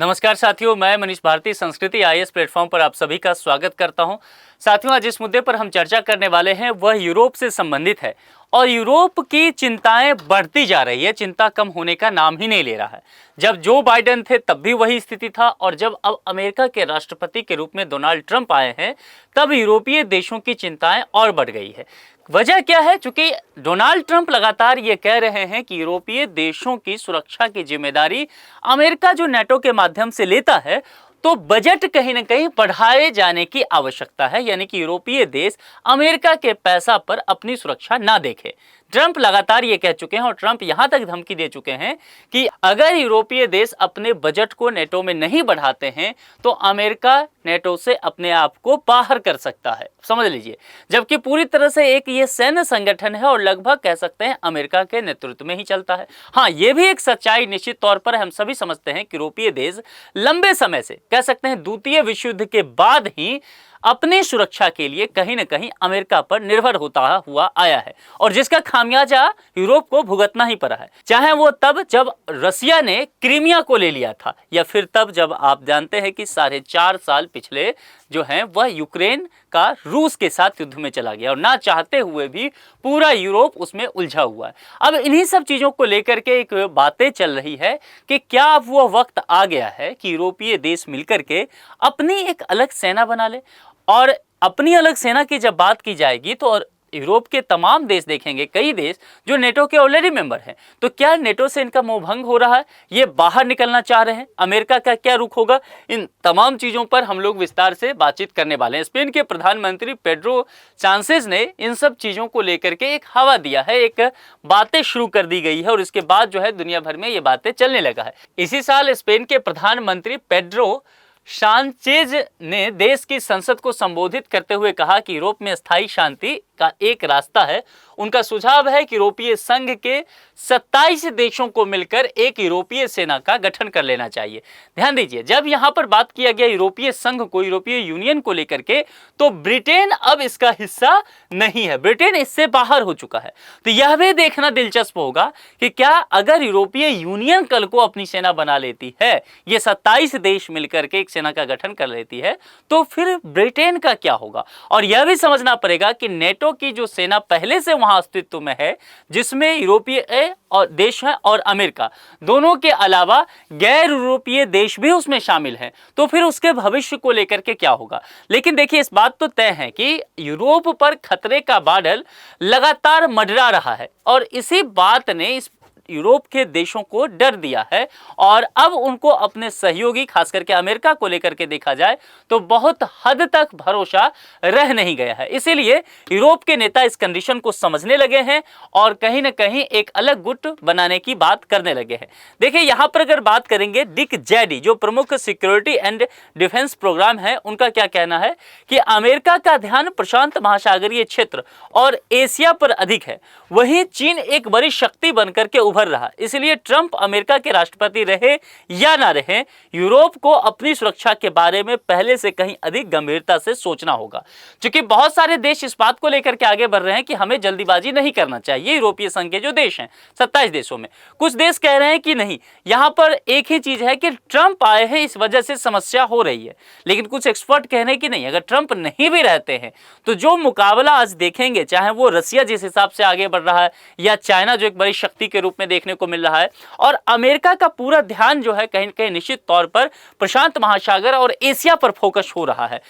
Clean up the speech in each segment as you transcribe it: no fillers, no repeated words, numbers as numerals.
नमस्कार साथियों, मैं मनीष भारती संस्कृति आईएएस प्लेटफॉर्म पर आप सभी का स्वागत करता हूं। साथियों, आज जिस मुद्दे पर हम चर्चा करने वाले हैं वह यूरोप से संबंधित है और यूरोप की चिंताएं बढ़ती जा रही है। चिंता कम होने का नाम ही नहीं ले रहा है। जब जो बाइडेन थे तब भी वही स्थिति था और जब अब अमेरिका के राष्ट्रपति के रूप में डोनाल्ड ट्रंप आए हैं तब यूरोपीय देशों की चिंताएं और बढ़ गई है। वजह क्या है? चूंकि डोनाल्ड ट्रंप लगातार ये कह रहे हैं कि यूरोपीय देशों की सुरक्षा की जिम्मेदारी अमेरिका जो नेटो के माध्यम से लेता है, तो बजट कहीं ना कहीं बढ़ाए जाने की आवश्यकता है, यानी कि यूरोपीय देश अमेरिका के पैसा पर अपनी सुरक्षा ना देखे। ट्रंप लगातार ये कह चुके हैं और ट्रंप यहां तक धमकी दे चुके हैं कि अगर यूरोपीय देश अपने बजट को नेटो में नहीं बढ़ाते हैं तो अमेरिका नेटो से अपने आप को बाहर कर सकता है। समझ लीजिए, जबकि पूरी तरह से एक ये सैन्य संगठन है और लगभग कह सकते हैं अमेरिका के नेतृत्व में ही चलता है। हाँ, ये भी एक सच्चाई निश्चित तौर पर हम सभी समझते हैं कि यूरोपीय देश लंबे समय से कह सकते हैं द्वितीय विश्व युद्ध के बाद ही अपनी सुरक्षा के लिए कहीं न कहीं अमेरिका पर निर्भर होता हुआ आया है और जिसका खामियाजा यूरोप को भुगतना ही पड़ा है। चाहे वो तब जब रसिया ने क्रीमिया को ले लिया था या फिर तब जब आप जानते हैं कि 4.5 साल पिछले जो हैं वह यूक्रेन का रूस के साथ युद्ध में चला गया और ना चाहते हुए भी पूरा यूरोप उसमें उलझा हुआ है। अब इन्हीं सब चीज़ों को लेकर के एक बातें चल रही है कि क्या अब वो वक्त आ गया है कि यूरोपीय देश मिलकर के अपनी एक अलग सेना बना ले। और अपनी अलग सेना की जब बात की जाएगी तो और यूरोप के तमाम देश देखेंगे, कई देश जो नेटो के ऑलरेडी मेंबर हैं, तो क्या नेटो से इनका मोह भंग हो रहा है? ये बाहर निकलना चाह रहे हैं? अमेरिका का क्या रुख होगा? इन तमाम चीज़ों पर हम लोग विस्तार से बातचीत करने वाले हैं। स्पेन के प्रधानमंत्री पेड्रो सांचेज ने इन सब चीज़ों को लेकर के एक हवा दिया है, एक बातें शुरू कर दी गई है और इसके बाद जो है दुनिया भर में ये बातें चलने लगा है। इसी साल स्पेन के प्रधानमंत्री पेड्रो सांचेज ने देश की संसद को संबोधित करते हुए कहा कि यूरोप में स्थायी शांति का एक रास्ता है। उनका सुझाव है कि यूरोपीय संघ के 27 देशों को मिलकर एक यूरोपीय सेना का गठन कर लेना चाहिए। ध्यान दीजिए, जब यहां पर बात किया गया यूरोपीय संघ को, यूरोपीय यूनियन को लेकर के, तो ब्रिटेन अब इसका हिस्सा नहीं है, ब्रिटेन इससे बाहर हो चुका है। तो यह भी देखना दिलचस्प होगा कि क्या अगर यूरोपीय यूनियन कल को अपनी सेना बना लेती है, ये 27 देश मिलकर के एक सेना का गठन कर लेती है, तो फिर ब्रिटेन का क्या होगा? और यह भी समझना पड़ेगा कि नेटो की जो सेना पहले से वहां अस्तित्व में है, जिसमें यूरोपीय और देश हैं और अमेरिका दोनों के अलावा गैर यूरोपीय देश भी उसमें शामिल हैं, तो फिर उसके भविष्य को लेकर के क्या होगा? लेकिन देखिए, इस बात तो तय है कि यूरोप पर खतरे का बादल लगातार मंडरा रहा है और इसी बात ने इस यूरोप के देशों को डर दिया है और अब उनको अपने सहयोगी खास करके अमेरिका को लेकर के देखा जाए तो बहुत हद तक भरोसा रह नहीं गया है। इसीलिए यूरोप के नेता इस कंडीशन को समझने लगे हैं और कहीं ना कहीं एक अलग गुट बनाने की बात करने लगे हैं। देखिए, यहां पर अगर बात करेंगे, डिक चैडी जो प्रमुख सिक्योरिटी एंड डिफेंस प्रोग्राम है, उनका क्या कहना है कि अमेरिका का ध्यान प्रशांत महासागरीय क्षेत्र और एशिया पर अधिक है, वहीं चीन एक बड़ी शक्ति बनकर के उभर रहा। इसलिए ट्रंप अमेरिका के राष्ट्रपति रहे या ना रहे, यूरोप को अपनी सुरक्षा के बारे में पहले से कहीं अधिक गंभीरता से सोचना होगा। क्योंकि बहुत सारे देश इस बात को लेकर के आगे बढ़ रहे हैं कि हमें जल्दीबाजी नहीं करना चाहिए। यूरोपीय संघ के जो देश हैं 27 देशों में कुछ देश कह रहे हैं कि नहीं, यहां पर एक ही चीज है कि ट्रंप आए हैं इस वजह से समस्या हो रही है। लेकिन कुछ एक्सपर्ट कह रहे हैं कि नहीं, अगर ट्रंप नहीं भी रहते हैं तो जो मुकाबला आज देखेंगे, चाहे वो रसिया जिस हिसाब से आगे बढ़ रहा है या चाइना जो एक बड़ी शक्ति के रूप में देखने को मिल रहा है, और अमेरिका का पूरा ध्यान जो है कहीं न कहीं निश्चित तौर पर प्रशांत महासागर और एशिया पर फोकस हो रहा है,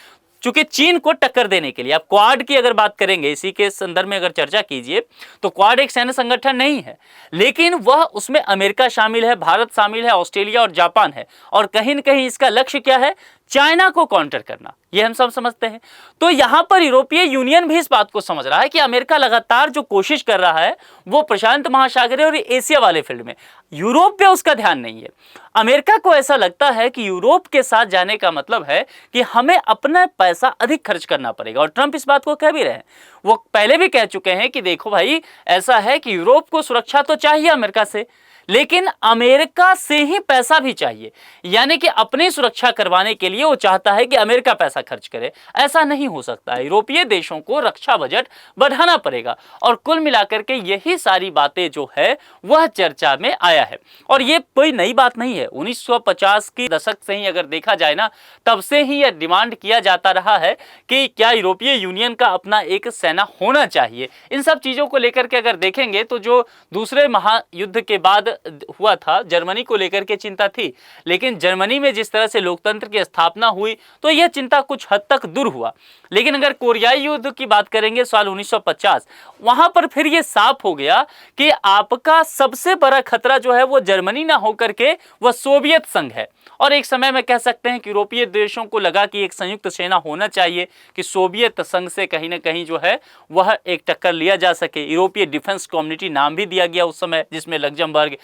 चूंकि चीन को टक्कर देने के लिए। अब क्वाड की अगर बात करेंगे, इसी के संदर्भ में अगर चर्चा कीजिए, तो क्वाड एक सैन्य संगठन नहीं है, लेकिन वह उसमें अमेरिका शामिल है, भारत शामिल है, ऑस्ट्रेलिया और जापान है, और कहीं न कहीं इसका लक्ष्य क्या है? चाइना को काउंटर करना। ये हम सब समझते हैं। तो यहां पर यूरोपीय यूनियन भी इस बात को समझ रहा है कि अमेरिका लगातार जो कोशिश कर रहा है वो प्रशांत महासागरीय और एशिया वाले फील्ड में, यूरोप पे उसका ध्यान नहीं है। अमेरिका को ऐसा लगता है कि यूरोप के साथ जाने का मतलब है कि हमें अपना पैसा अधिक खर्च करना पड़ेगा, और ट्रंप इस बात को कह भी रहे हैं। वो पहले भी कह चुके हैं कि देखो भाई, ऐसा है कि यूरोप को सुरक्षा तो चाहिए अमेरिका से, लेकिन अमेरिका से ही पैसा भी चाहिए, यानी कि अपनी सुरक्षा करवाने के लिए वो चाहता है कि अमेरिका पैसा खर्च करे। ऐसा नहीं हो सकता, यूरोपीय देशों को रक्षा बजट बढ़ाना पड़ेगा। और कुल मिलाकर के यही सारी बातें जो है वह चर्चा में आया है। और ये कोई नई बात नहीं है, 1950 की दशक से ही अगर देखा जाए ना, तब से ही यह डिमांड किया जाता रहा है कि क्या यूरोपीय यूनियन का अपना एक सेना होना चाहिए। इन सब चीजों को लेकर के अगर देखेंगे तो जो दूसरे महायुद्ध के बाद हुआ था, जर्मनी को लेकर के चिंता थी, लेकिन जर्मनी में जिस तरह से लोकतंत्र की स्थापना हुई तो यह चिंता कुछ हद तक दूर हुआ। लेकिन अगर कोरियाई युद्ध की बात करेंगे साल 1950, वहां पर फिर यह साफ हो गया कि आपका सबसे बड़ा खतरा जो है वो जर्मनी ना होकर के वह सोवियत संघ है। और एक समय में कह सकते हैं कि यूरोपीय देशों को लगा कि एक संयुक्त सेना होना चाहिए कि सोवियत संघ से कहीं ना कहीं जो है वह एक टक्कर लिया जा सके। यूरोपीय डिफेंस कम्युनिटी नाम भी दिया गया उस समय, जिसमें लग्जमबर्ग,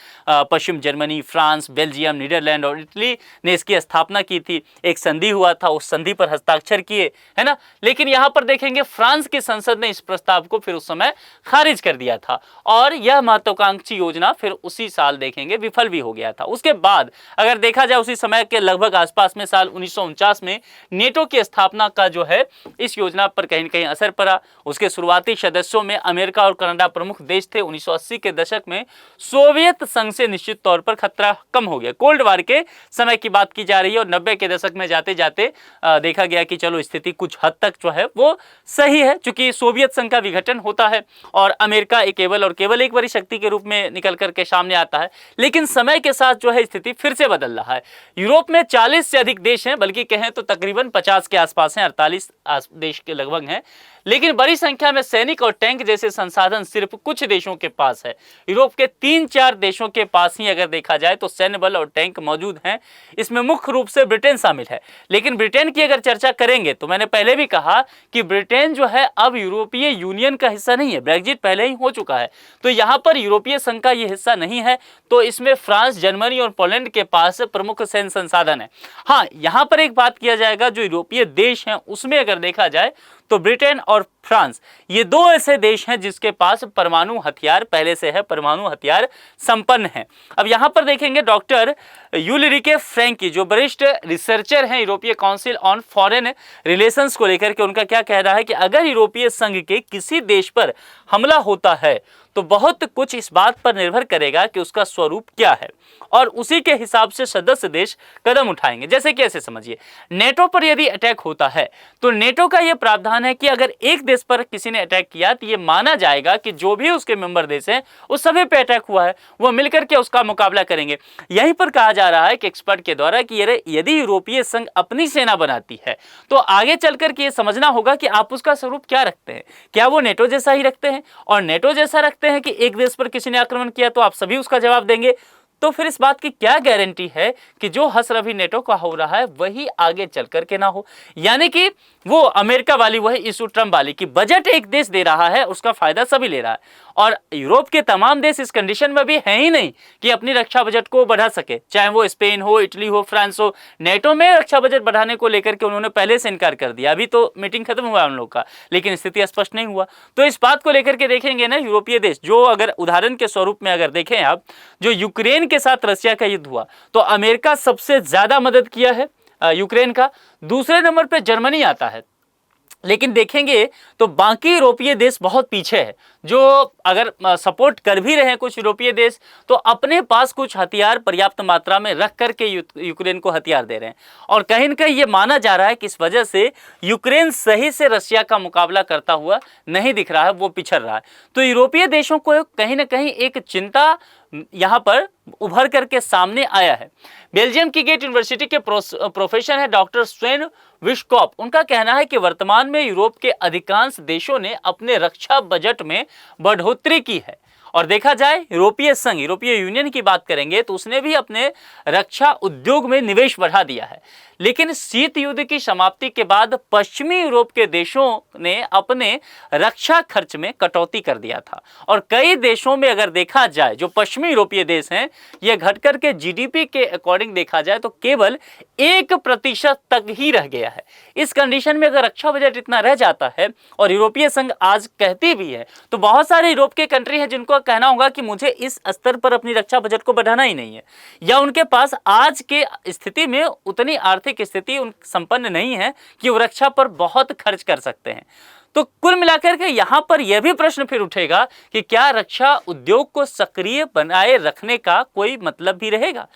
पश्चिम जर्मनी, फ्रांस, बेल्जियम, नीदरलैंड और इटली ने इसकी स्थापना की थी। एक संधि हुआ था, उस संधि पर हस्ताक्षर किए, है ना। लेकिन यहां पर देखेंगे फ्रांस की संसद ने इस प्रस्ताव को फिर उस समय खारिज कर दिया था और यह महत्वाकांक्षी योजना फिर उसी साल देखेंगे विफल भी हो गया था। उसके बाद अगर देखा जाए उसी समय के लगभग आसपास में साल 1949 में नेटो की स्थापना का जो है इस योजना पर कहीं न कहीं असर पड़ा। उसके शुरुआती सदस्यों में अमेरिका और कनाडा प्रमुख देश थे। 1980 के दशक में सोवियत संघ से निश्चित तौर पर खतरा कम हो गया। कोल्ड वार के समय की बात की जा रही है और 90 के दशक में जाते जाते देखा गया कि चलो स्थिति कुछ हद तक जो है वो सही है, चूंकि सोवियत संघ का विघटन होता है और अमेरिका केवल एक बड़ी शक्ति के रूप में निकल करके सामने आता है। लेकिन समय के साथ जो है स्थिति फिर से बदल रहा है। यूरोप में 40 से अधिक देश हैं, बल्कि कहें तो तकरीबन 50 के आसपास हैं, 48 देश के लगभग हैं। लेकिन बड़ी संख्या में सैनिक और टैंक जैसे संसाधन सिर्फ कुछ देशों के पास है। यूरोप के 3-4 देशों के पास ही अगर देखा जाए तो सैन्य बल और टैंक मौजूद हैं। इसमें मुख्य रूप से ब्रिटेन शामिल है। लेकिन ब्रिटेन की अगर चर्चा करेंगे तो मैंने पहले भी कहा कि ब्रिटेन जो है अब यूरोपीय यूनियन का हिस्सा नहीं है, ब्रेग्जिट पहले ही हो चुका है, तो यहाँ पर यूरोपीय संघ का ये हिस्सा नहीं है। तो इसमें फ्रांस, जर्मनी और पोलैंड के पास प्रमुख सैन्य संसाधन है। हाँ, यहाँ पर एक बात किया जाएगा, जो यूरोपीय देश हैं उसमें अगर देखा जाए तो ब्रिटेन और फ्रांस ये दो ऐसे देश हैं जिसके पास परमाणु हथियार पहले से है, परमाणु हथियार संपन्न है। अब यहाँ पर देखेंगे डॉक्टर यूलरिके फ्रैंकी जो वरिष्ठ रिसर्चर हैं यूरोपीय काउंसिल ऑन फॉरेन रिलेशंस को लेकर के, उनका क्या कहना है कि अगर यूरोपीय संघ के किसी देश पर हमला होता है तो बहुत कुछ इस बात पर निर्भर करेगा कि उसका स्वरूप क्या है और उसी के हिसाब से सदस्य देश कदम उठाएंगे। जैसे कि ऐसे समझिए, नेटो पर यदि अटैक होता है तो नेटो का यह प्रावधान है कि अगर एक देश पर किसी ने अटैक किया तो यह माना जाएगा कि जो भी उसके मेंबर देश हैं उस सभी पे अटैक हुआ है, वो मिलकर के उसका मुकाबला करेंगे। यहीं पर कहा जा रहा है कि एक्सपर्ट के द्वारा कि यदि यूरोपीय संघ अपनी सेना बनाती है तो आगे चलकर के ये समझना होगा कि आप उसका स्वरूप क्या रखते हैं। क्या वो नेटो जैसा ही रखते हैं और नेटो जैसा रखते हैं कि एक देश पर किसी ने आक्रमण किया तो आप सभी उसका जवाब देंगे, तो फिर इस बात की क्या गारंटी है कि जो हसर अभी नेटो का हो रहा है वही आगे चल करके ना हो। यानी कि वो अमेरिका वाली वही इशू ट्रम्प वाली कि बजट एक देश दे रहा है, उसका फायदा सभी ले रहा है और यूरोप के तमाम देश इस कंडीशन में भी हैं ही नहीं कि अपनी रक्षा बजट को बढ़ा सके, चाहे वो स्पेन हो, इटली हो, फ्रांस हो। नेटो में रक्षा बजट बढ़ाने को लेकर के उन्होंने पहले से इनकार कर दिया। अभी तो मीटिंग खत्म हुआ उन लोग का, लेकिन स्थिति स्पष्ट नहीं हुआ। तो इस बात को लेकर के देखेंगे ना यूरोपीय देश, जो अगर उदाहरण के स्वरूप में अगर देखें आप, जो यूक्रेन के साथ रशिया का युद्ध हुआ तो अमेरिका सबसे ज्यादा मदद किया है यूक्रेन का, दूसरे नंबर पे जर्मनी आता है। लेकिन देखेंगे तो बाकी यूरोपीय देश बहुत पीछे है। जो अगर सपोर्ट कर भी रहे हैं कुछ यूरोपीय देश तो अपने पास कुछ हथियार पर्याप्त मात्रा में रख करके यूक्रेन को हथियार दे रहे हैं और कहीं न कहीं ये माना जा रहा है कि इस वजह से यूक्रेन सही से रशिया का मुकाबला करता हुआ नहीं दिख रहा है, वो पिछड़ रहा है। तो यूरोपीय देशों को कहीं न कहीं एक चिंता यहाँ पर उभर करके सामने आया है। बेल्जियम की गेट यूनिवर्सिटी के प्रोफेसर है डॉक्टर स्वेन विस्कॉप, उनका कहना है कि वर्तमान में यूरोप के अधिकांश देशों ने अपने रक्षा बजट में बढ़ोतरी की है और देखा जाए यूरोपीय संघ, यूरोपीय यूनियन की बात करेंगे तो उसने भी अपने रक्षा उद्योग में निवेश बढ़ा दिया है। लेकिन शीत युद्ध की समाप्ति के बाद पश्चिमी यूरोप के देशों ने अपने रक्षा खर्च में कटौती कर दिया था और कई देशों में अगर देखा जाए जो पश्चिमी यूरोपीय देश हैं ये घट कर के जीडीपी के अकॉर्डिंग देखा जाए तो केवल 1% तक ही रह गया है। इस कंडीशन में अगर रक्षा बजट इतना रह जाता है और यूरोपीय संघ आज कहती भी है तो बहुत सारे यूरोप के कंट्री हैं जिनको कहना होगा कि मुझे इस स्तर पर अपनी रक्षा बजट को बढ़ाना ही नहीं है, या उनके पास आज के स्थिति में उतनी आर्थिक स्थिति संपन्न नहीं है कि वो रक्षा पर बहुत खर्च कर सकते हैं। तो कुल मिलाकर के यहाँ पर यह भी प्रश्न फिर उठेगा कि क्या रक्षा उद्योग को सक्रिय बनाए रखने का कोई मतलब भी रहेगा?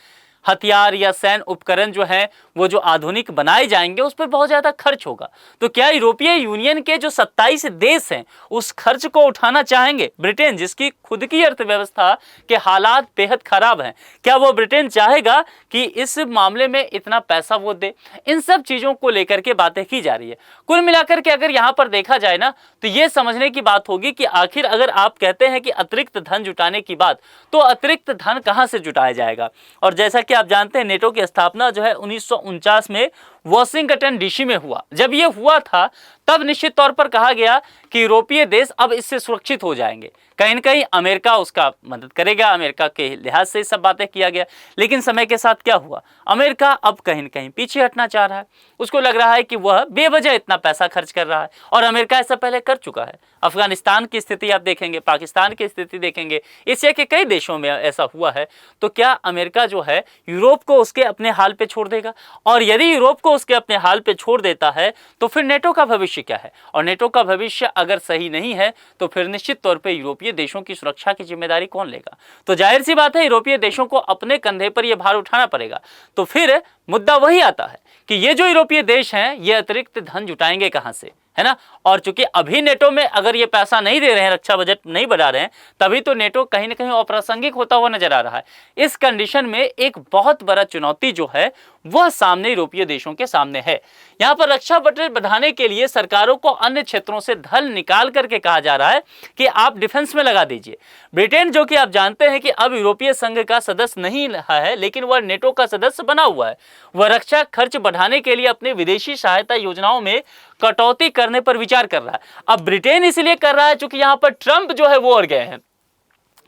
हथियार या सैन्य उपकरण जो है वो जो आधुनिक बनाए जाएंगे उस पर बहुत ज़्यादा खर्च होगा। तो क्या यूरोपीय यूनियन के जो 27 देश हैं उस खर्च को उठाना चाहेंगे? ब्रिटेन, जिसकी खुद की अर्थव्यवस्था के हालात बेहद खराब हैं, क्या वो ब्रिटेन चाहेगा कि इस मामले में इतना पैसा वो दे? इन सब चीज़ों को लेकर के बातें की जा रही है। कुल मिलाकर के अगर यहाँ पर देखा जाए ना, तो ये समझने की बात होगी कि आखिर अगर आप कहते हैं कि अतिरिक्त धन जुटाने की बात, तो अतिरिक्त धन कहाँ से जुटाया जाएगा? और जैसा कि आप जानते हैं, नेटो की स्थापना जो है 1949 में वॉशिंगटन डीसी में हुआ। जब ये हुआ था तब निश्चित तौर पर कहा गया कि यूरोपीय देश अब इससे सुरक्षित हो जाएंगे, कहीं न कहीं अमेरिका उसका मदद करेगा, अमेरिका के लिहाज से सब बातें किया गया। लेकिन समय के साथ क्या हुआ? अमेरिका अब कहीं न कहीं पीछे हटना चाह रहा है। उसको लग रहा है कि वह बेवजह इतना पैसा खर्च कर रहा है, और अमेरिका ऐसा पहले कर चुका है। अफगानिस्तान की स्थिति आप देखेंगे, पाकिस्तान की स्थिति देखेंगे, एशिया के कई देशों में ऐसा हुआ है। तो क्या अमेरिका जो है यूरोप को उसके अपने हाल पे छोड़ देगा? और यदि यूरोप को उसके अपने हाल पे छोड़ देता है तो फिर नेटो का भविष्य क्या है? और नेटो का भविष्य अगर सही नहीं है तो फिर निश्चित तौर पे यूरोपीय देशों की सुरक्षा की जिम्मेदारी कौन लेगा? तो जाहिर सी बात है यूरोपीय देशों को अपने कंधे पर यह भार उठाना पड़ेगा। तो फिर मुद्दा वही आता है कि ये जो यूरोपीय देश हैं ये अतिरिक्त धन जुटाएंगे कहां से, है ना? और चूंकि अभी नेटो में अगर ये पैसा नहीं दे रहे हैं, रक्षा बजट नहीं बढ़ा रहे हैं, तभी तो नेटो कहीं ना कहीं अप्रासंगिक होता हुआ नजर आ रहा है। इस कंडीशन में एक बहुत बड़ा चुनौती जो है वह सामने यूरोपीय देशों के सामने है। यहाँ पर रक्षा बजट बढ़ाने के लिए सरकारों को अन्य क्षेत्रों से धन निकाल करके कहा जा रहा है कि आप डिफेंस में लगा दीजिए। ब्रिटेन, जो कि आप जानते हैं कि अब यूरोपीय संघ का सदस्य नहीं रहा है लेकिन वह नेटो का सदस्य बना हुआ है, वह रक्षा खर्च बढ़ाने के लिए अपने विदेशी सहायता योजनाओं में कटौती करने पर विचार कर रहा है। अब ब्रिटेन इसलिए कर रहा है क्योंकि यहाँ पर ट्रंप जो है वो अड़ गए हैं।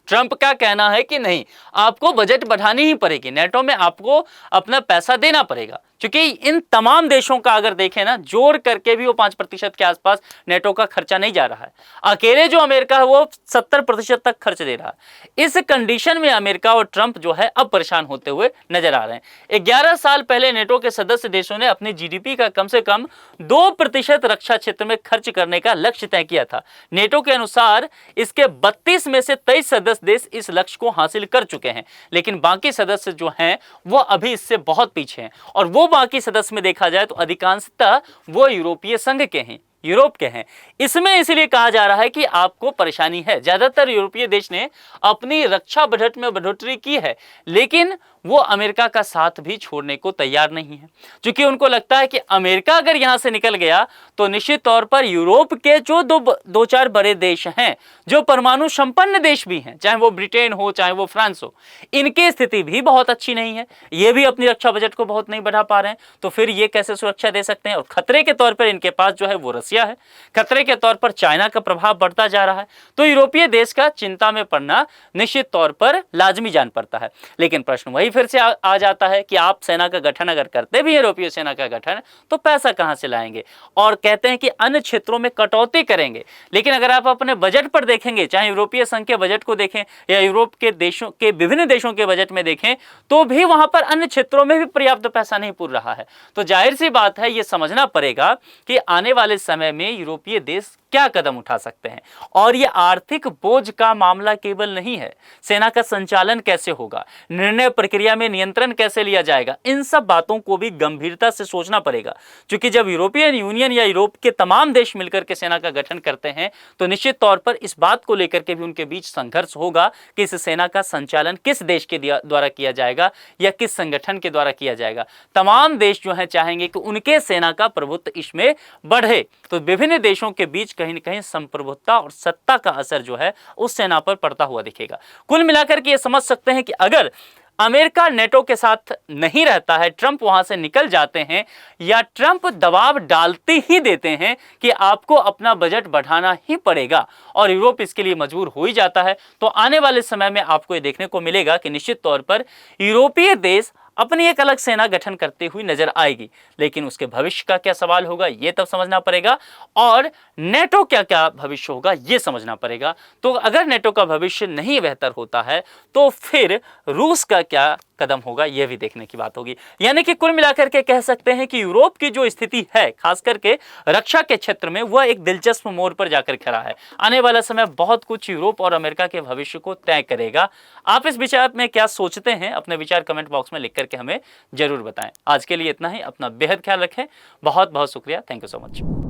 ट्रंप का कहना है कि नहीं, आपको बजट बढ़ानी ही पड़ेगी, नेटो में आपको अपना पैसा देना पड़ेगा। क्योंकि इन तमाम देशों का अगर देखें ना, जोड़ करके भी वो 5% के आसपास नेटो का खर्चा नहीं जा रहा है। अकेले जो अमेरिका है वो 70% तक खर्च दे रहा है। इस कंडीशन में अमेरिका और ट्रंप जो है अब परेशान होते हुए नजर आ रहे हैं। 11 साल पहले नेटो के सदस्य देशों ने अपनी जीडीपी का कम से कम 2% रक्षा क्षेत्र में खर्च करने का लक्ष्य तय किया था। नेटो के अनुसार इसके 32 में से 23 सदस्य देश इस लक्ष्य को हासिल कर चुके हैं, लेकिन बाकी सदस्य जो हैं वो अभी इससे बहुत पीछे हैं। और वो बाकी सदस्य में देखा जाए तो अधिकांशतः वो यूरोपीय संघ के हैं, यूरोप के हैं। इसमें इसलिए कहा जा रहा है कि आपको परेशानी है। ज्यादातर यूरोपीय देश ने अपनी रक्षा बजट में बढ़ोतरी की है, लेकिन वो अमेरिका का साथ भी छोड़ने को तैयार नहीं है, क्योंकि उनको लगता है कि अमेरिका अगर यहां से निकल गया तो निश्चित तौर पर यूरोप के जो दो चार बड़े देश हैं, जो परमाणु संपन्न देश भी हैं, चाहे वो ब्रिटेन हो चाहे वो फ्रांस हो, इनकी स्थिति भी बहुत अच्छी नहीं है। ये भी अपनी रक्षा बजट को बहुत नहीं बढ़ा पा रहे हैं। तो फिर ये कैसे सुरक्षा दे सकते हैं? और खतरे के तौर पर इनके पास जो है वो रसिया है, खतरे के तौर पर चाइना का प्रभाव बढ़ता जा रहा है। तो यूरोपीय देश का चिंता में पड़ना निश्चित तौर पर लाजमी जान पड़ता है। लेकिन प्रश्न वही फिर से आ जाता है कि आप सेना का गठन अगर करते भी हैं, यूरोपीय सेना का गठन, तो पैसा कहां से लाएंगे? और कहते हैं कि अन्य क्षेत्रों में कटौती करेंगे। लेकिन अगर आप अपने बजट पर देखेंगे, चाहे यूरोपीय संघ के बजट को देखें या यूरोप के देशों के विभिन्न देशों के बजट में देखें, तो भी वहां पर अन्य क्षेत्रों में भी पर्याप्त पैसा नहीं पूर रहा है। तो जाहिर सी बात है, यह समझना पड़ेगा कि आने वाले समय में यूरोपीय देश क्या कदम उठा सकते हैं। और यह आर्थिक बोझ का मामला केवल नहीं है, सेना का संचालन कैसे होगा, निर्णय प्रक्रिया में नियंत्रण कैसे लिया जाएगा, इन सब बातों को भी गंभीरता से सोचना पड़ेगा। क्योंकि जब यूरोपियन यूनियन या यूरोप के तमाम देश मिलकर के सेना का गठन करते हैं तो निश्चित तौर पर इस बात को लेकर के भी उनके बीच संघर्ष होगा कि इस सेना का संचालन किस देश के द्वारा किया जाएगा या किस संगठन के द्वारा किया जाएगा। तमाम देश जो है चाहेंगे कि उनके सेना का प्रभुत्व इसमें बढ़े। तो विभिन्न देशों के बीच कहीं न कहीं संप्रभुता और सत्ता का असर जो है उस सेना पर पड़ता हुआ दिखेगा। कुल मिलाकर के ये समझ सकते हैं कि अगर अमेरिका नेटो के साथ नहीं रहता है, ट्रंप वहां से निकल जाते हैं या ट्रंप दबाव डालते ही देते हैं कि आपको अपना बजट बढ़ाना ही पड़ेगा और यूरोप इसके लिए मजबूर हो ही जाता है, तो आने वाले समय में आपको ये देखने को मिलेगा कि निश्चित तौर पर यूरोपीय देश अपनी एक अलग सेना गठन करती हुई नजर आएगी, लेकिन उसके भविष्य का क्या सवाल होगा ये तब समझना पड़ेगा, और नेटो क्या क्या भविष्य होगा ये समझना पड़ेगा। तो अगर नेटो का भविष्य नहीं बेहतर होता है तो फिर रूस का क्या कदम होगा यह भी देखने की बात होगी। यानी कि कुल मिलाकर के कह सकते हैं कि यूरोप की जो स्थिति है खास करके रक्षा के क्षेत्र में वह एक दिलचस्प मोड़ पर जाकर खड़ा है। आने वाला समय बहुत कुछ यूरोप और अमेरिका के भविष्य को तय करेगा। आप इस विचार में क्या सोचते हैं, अपने विचार कमेंट बॉक्स में लिख करके हमें जरूर बताएं। आज के लिए इतना ही, अपना बेहद ख्याल रखें। बहुत बहुत शुक्रिया, थैंक यू सो मच।